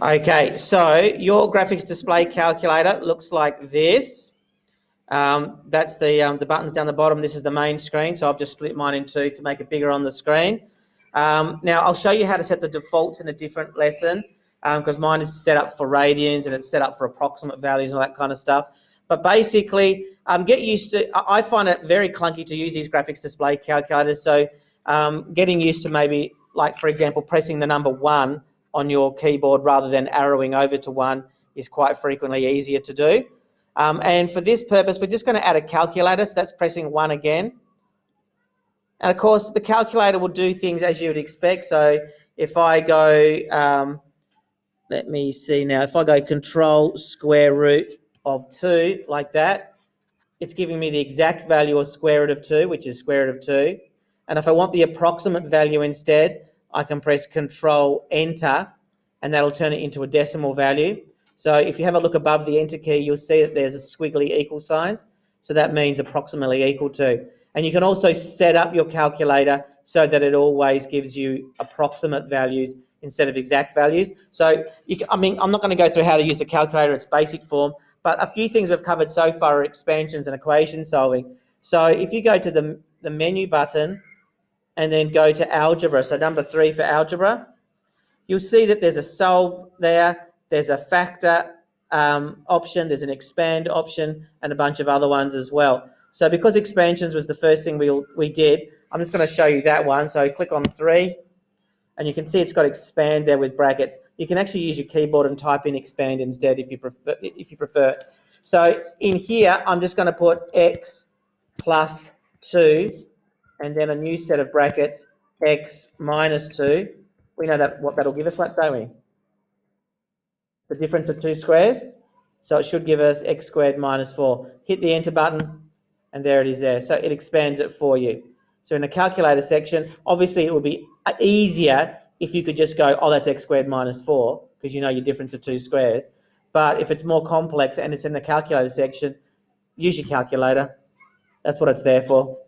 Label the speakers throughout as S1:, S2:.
S1: Okay, so your graphics display calculator looks like this. That's the buttons down the bottom. This is the main screen, so I've just split mine in two to make it bigger on the screen. Now, I'll show you how to set the defaults in a different lesson because mine is set up for radians and it's set up for approximate values and all that kind of stuff. But basically, get used to, I find it very clunky to use these graphics display calculators, so getting used to maybe, like for example, pressing the number 1 on your keyboard rather than arrowing over to 1 is quite frequently easier to do. And for this purpose, we're just going to add a calculator, so that's pressing 1 again. And of course, the calculator will do things as you would expect. So if I go, let me see now, if I go control square root of 2 like that, it's giving me the exact value of square root of 2, which is square root of 2. And if I want the approximate value instead, I can press control enter, and that'll turn it into a decimal value. So if you have a look above the enter key, you'll see that there's a squiggly equal signs. So that means approximately equal to. And you can also set up your calculator so that it always gives you approximate values instead of exact values. So, I'm not going to go through how to use the calculator in its basic form, but a few things we've covered so far are expansions and equation solving. So if you go to the menu button and then go to algebra, so number 3 for algebra, you'll see that there's a solve there, there's a factor option, there's an expand option, and a bunch of other ones as well. So because expansions was the first thing we did, I'm just going to show you that one. So click on 3, and you can see it's got expand there with brackets. You can actually use your keyboard and type in expand instead if you prefer. So in here, I'm just going to put x plus 2, and then a new set of brackets, x minus 2. We know that what that'll give us, don't we? The difference of 2 squares. So it should give us x squared minus 4. Hit the enter button, and there it is there. So it expands it for you. So in the calculator section, obviously it would be easier if you could just go, oh, that's x squared minus 4, because you know your difference of 2 squares. But if it's more complex and it's in the calculator section, use your calculator. That's what it's there for.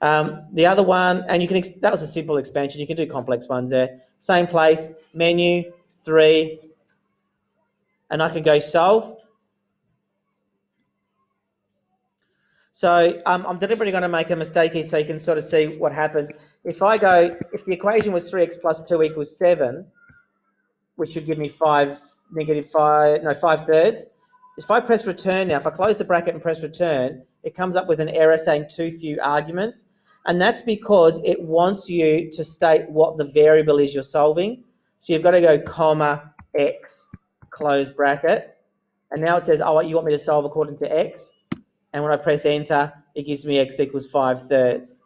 S1: The other one, and you can, that was a simple expansion. You can do complex ones there. Same place, menu, 3, and I can go solve. So I'm deliberately going to make a mistake here so you can sort of see what happens. If the equation was 3x plus 2 equals 7, which should give me 5 thirds. If I press return now, if I close the bracket and press return, it comes up with an error saying too few arguments. And that's because it wants you to state what the variable is you're solving. So you've got to go comma x, close bracket. And now it says, oh, you want me to solve according to x? And when I press enter, it gives me x equals 5 thirds.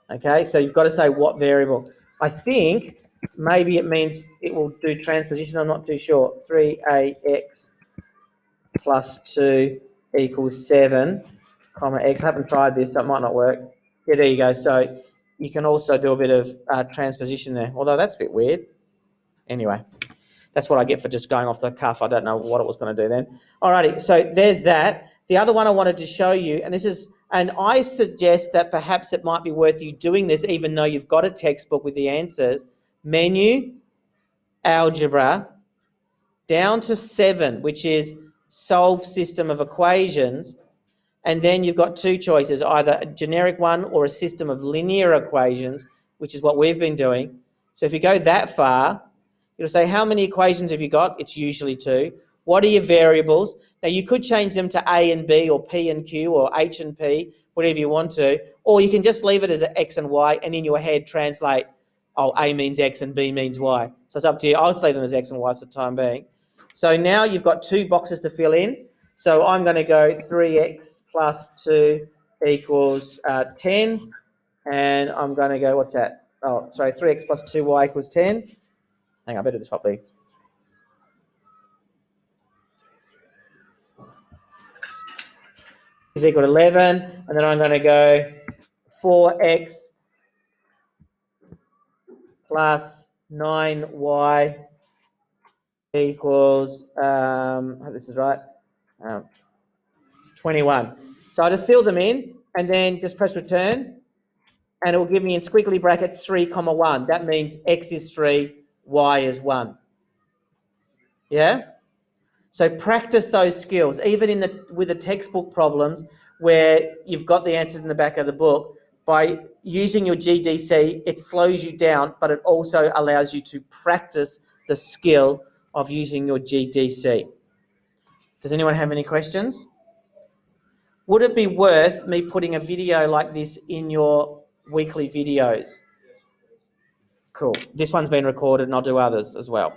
S1: Okay, so you've got to say what variable. I think maybe it means it will do transposition. I'm not too sure. 3ax plus 2 equals 7, comma x. I haven't tried this, so it might not work. Yeah, there you go. So you can also do a bit of transposition there, although that's a bit weird. Anyway, that's what I get for just going off the cuff. I don't know what it was going to do then. Alrighty, so there's that. The other one I wanted to show you, and I suggest that perhaps it might be worth you doing this even though you've got a textbook with the answers. Menu, algebra, down to 7, which is solve system of equations, and then you've got 2 choices, either a generic one or a system of linear equations, which is what we've been doing. So if you go that far, it'll say, how many equations have you got? It's usually 2. What are your variables? Now, you could change them to A and B or P and Q or H and P, whatever you want to, or you can just leave it as X and Y and in your head translate, oh, A means X and B means Y. So it's up to you. I'll just leave them as X and Y for the time being. So now you've got 2 boxes to fill in. So I'm going to go 3x plus 2 equals 10. And I'm going to go, what's that? Oh, sorry, 3x plus 2y equals 10. Hang on, I better do this properly. Is equal to 11, and then I'm going to go 4x plus 9y equals, I hope this is right, 21. So I just fill them in and then just press return, and it will give me in squiggly brackets 3, 1. That means x is 3, y is 1. Yeah? So practice those skills, even with the textbook problems where you've got the answers in the back of the book. By using your GDC, it slows you down, but it also allows you to practice the skill of using your GDC. Does anyone have any questions? Would it be worth me putting a video like this in your weekly videos? Cool. This one's been recorded and I'll do others as well.